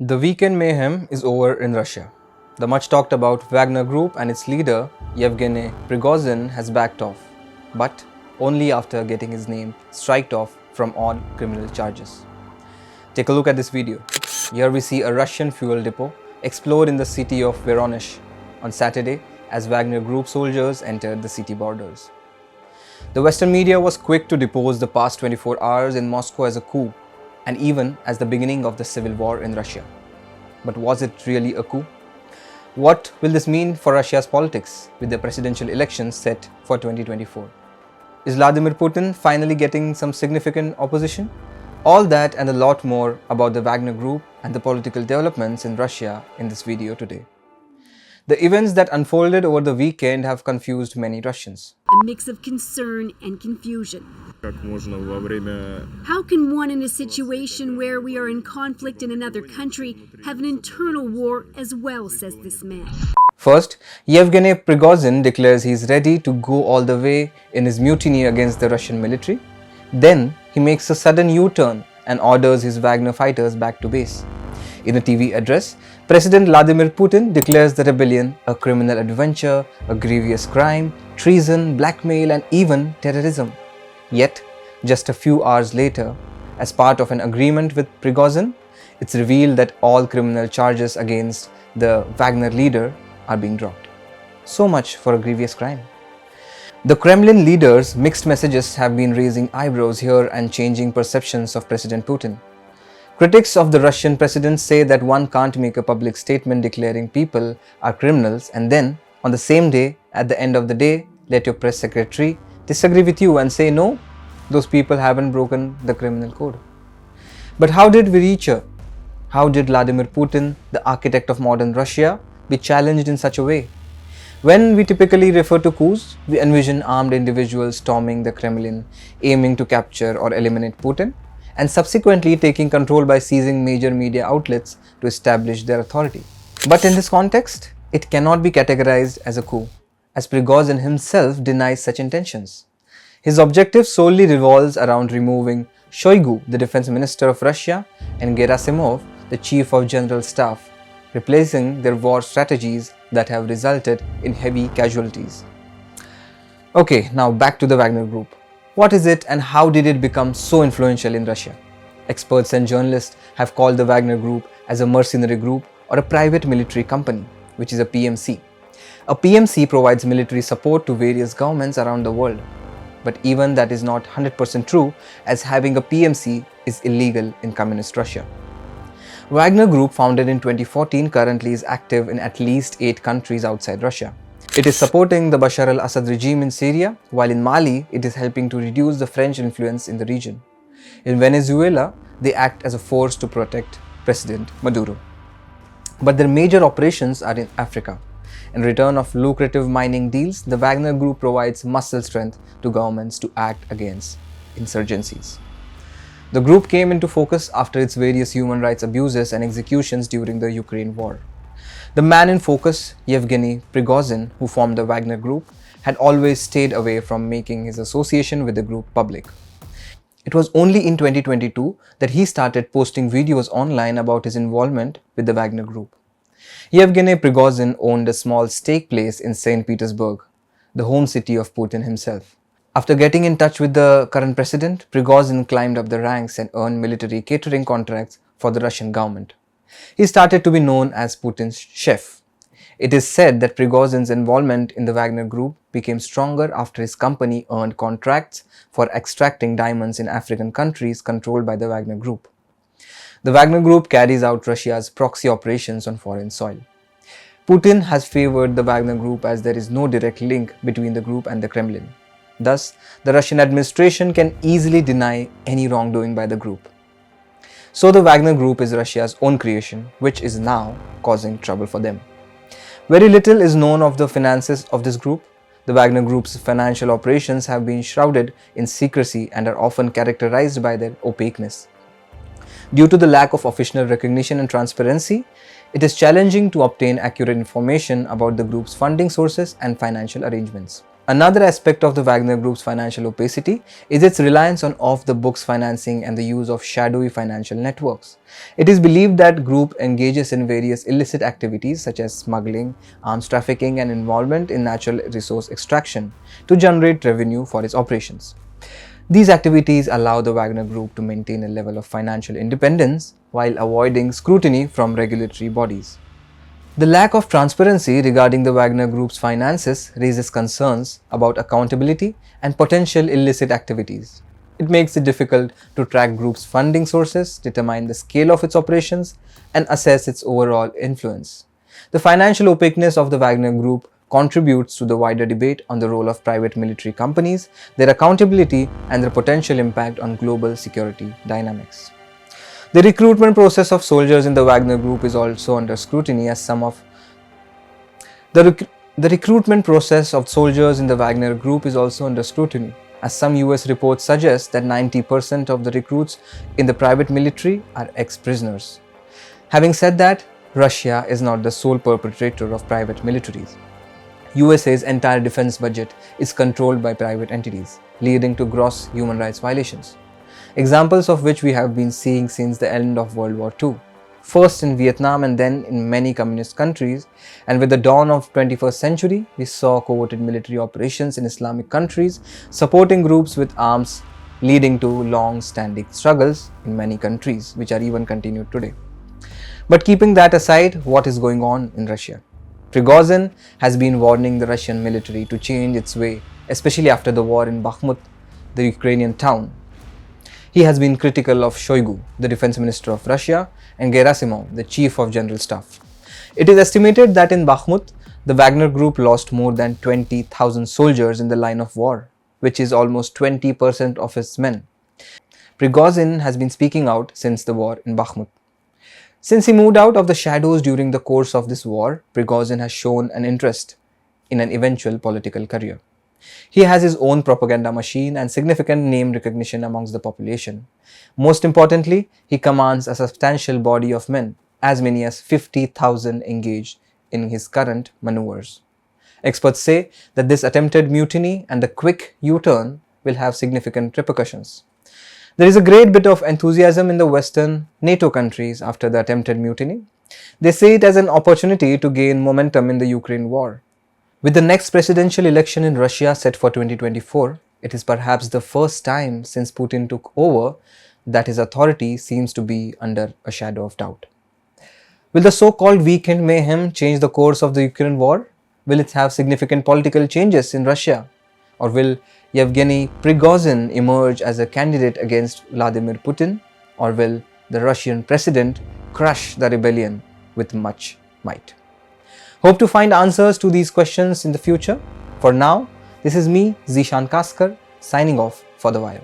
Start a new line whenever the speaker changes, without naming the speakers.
The weekend mayhem is over in Russia. The much talked about Wagner Group and its leader, Yevgeny Prigozhin, has backed off, but only after getting his name striked off from all criminal charges. Take a look at this video. Here we see a Russian fuel depot explode in the city of Voronezh on Saturday as Wagner Group soldiers entered the city borders. The Western media was quick to depose the past 24 hours in Moscow as a coup and even as the beginning of the civil war in Russia. But was it really a coup? What will this mean for Russia's politics with the presidential elections set for 2024? Is Vladimir Putin finally getting some significant opposition? All that and a lot more about the Wagner Group and the political developments in Russia in this video today. The events that unfolded over the weekend have confused many Russians.
A mix of concern and confusion. How can one in a situation where we are in conflict in another country have an internal war as well, says this man.
First, Yevgeny Prigozhin declares he is ready to go all the way in his mutiny against the Russian military. Then, he makes a sudden U-turn and orders his Wagner fighters back to base. In a TV address, President Vladimir Putin declares the rebellion a criminal adventure, a grievous crime, treason, blackmail and even terrorism. Yet, just a few hours later, as part of an agreement with Prigozhin, it's revealed that all criminal charges against the Wagner leader are being dropped. So much for a grievous crime. The Kremlin leaders' mixed messages have been raising eyebrows here and changing perceptions of President Putin. Critics of the Russian president say that one can't make a public statement declaring people are criminals and then, on the same day, at the end of the day, let your press secretary disagree with you and say no, those people haven't broken the criminal code. But how did we reach here? How did Vladimir Putin, the architect of modern Russia, be challenged in such a way? When we typically refer to coups, we envision armed individuals storming the Kremlin, aiming to capture or eliminate Putin, and subsequently taking control by seizing major media outlets to establish their authority. But in this context, it cannot be categorized as a coup, as Prigozhin himself denies such intentions. His objective solely revolves around removing Shoigu, the defense minister of Russia, and Gerasimov, the chief of general staff, replacing their war strategies that have resulted in heavy casualties. Okay, now back to the Wagner Group. What is it and how did it become so influential in Russia? Experts and journalists have called the Wagner Group as a mercenary group or a private military company, which is a PMC. A PMC provides military support to various governments around the world. But even that is not 100% true, as having a PMC is illegal in communist Russia. Wagner Group, founded in 2014, currently is active in at least 8 countries outside Russia. It is supporting the Bashar al-Assad regime in Syria, while in Mali, it is helping to reduce the French influence in the region. In Venezuela, they act as a force to protect President Maduro. But their major operations are in Africa. In return of lucrative mining deals, the Wagner Group provides muscle strength to governments to act against insurgencies. The group came into focus after its various human rights abuses and executions during the Ukraine war. The man in focus, Yevgeny Prigozhin, who formed the Wagner Group, had always stayed away from making his association with the group public. It was only in 2022 that he started posting videos online about his involvement with the Wagner Group. Yevgeny Prigozhin owned a small steak place in St. Petersburg, the home city of Putin himself. After getting in touch with the current president, Prigozhin climbed up the ranks and earned military catering contracts for the Russian government. He started to be known as Putin's chef. It is said that Prigozhin's involvement in the Wagner Group became stronger after his company earned contracts for extracting diamonds in African countries controlled by the Wagner Group. The Wagner Group carries out Russia's proxy operations on foreign soil. Putin has favored the Wagner Group as there is no direct link between the group and the Kremlin. Thus, the Russian administration can easily deny any wrongdoing by the group. So the Wagner Group is Russia's own creation, which is now causing trouble for them. Very little is known of the finances of this group. The Wagner Group's financial operations have been shrouded in secrecy and are often characterized by their opaqueness. Due to the lack of official recognition and transparency, it is challenging to obtain accurate information about the group's funding sources and financial arrangements. Another aspect of the Wagner Group's financial opacity is its reliance on off-the-books financing and the use of shadowy financial networks. It is believed that group engages in various illicit activities such as smuggling, arms trafficking, and involvement in natural resource extraction to generate revenue for its operations. These activities allow the Wagner Group to maintain a level of financial independence while avoiding scrutiny from regulatory bodies. The lack of transparency regarding the Wagner Group's finances raises concerns about accountability and potential illicit activities. It makes it difficult to track group's funding sources, determine the scale of its operations, and assess its overall influence. The financial opaqueness of the Wagner Group contributes to the wider debate on the role of private military companies, their accountability, and their potential impact on global security dynamics. The recruitment process of soldiers in the Wagner Group is also under scrutiny as some US reports suggest that 90% of the recruits in the private military are ex-prisoners. Having said that, Russia is not the sole perpetrator of private militaries. USA's entire defense budget is controlled by private entities, leading to gross human rights violations, examples of which we have been seeing since the end of World War II, first in Vietnam and then in many communist countries, and with the dawn of the 21st century, we saw coordinated military operations in Islamic countries supporting groups with arms, leading to long-standing struggles in many countries, which are even continued today. But keeping that aside, what is going on in Russia? Prigozhin has been warning the Russian military to change its way, especially after the war in Bakhmut, the Ukrainian town. He has been critical of Shoigu, the defense minister of Russia, and Gerasimov, the chief of general staff. It is estimated that in Bakhmut, the Wagner Group lost more than 20,000 soldiers in the line of war, which is almost 20% of its men. Prigozhin has been speaking out since the war in Bakhmut. Since he moved out of the shadows during the course of this war, Prigozhin has shown an interest in an eventual political career. He has his own propaganda machine and significant name recognition amongst the population. Most importantly, he commands a substantial body of men, as many as 50,000 engaged in his current maneuvers. Experts say that this attempted mutiny and a quick U-turn will have significant repercussions. There is a great bit of enthusiasm in the Western NATO countries after the attempted mutiny. They see it as an opportunity to gain momentum in the Ukraine war. With the next presidential election in Russia set for 2024, it is perhaps the first time since Putin took over that his authority seems to be under a shadow of doubt. Will the so-called weekend mayhem change the course of the Ukraine war? Will it have significant political changes in Russia? Or will Yevgeny Prigozhin emerge as a candidate against Vladimir Putin? Or will the Russian president crush the rebellion with much might? Hope to find answers to these questions in the future. For now, this is me, Zishan Kaskar, signing off for The Wire.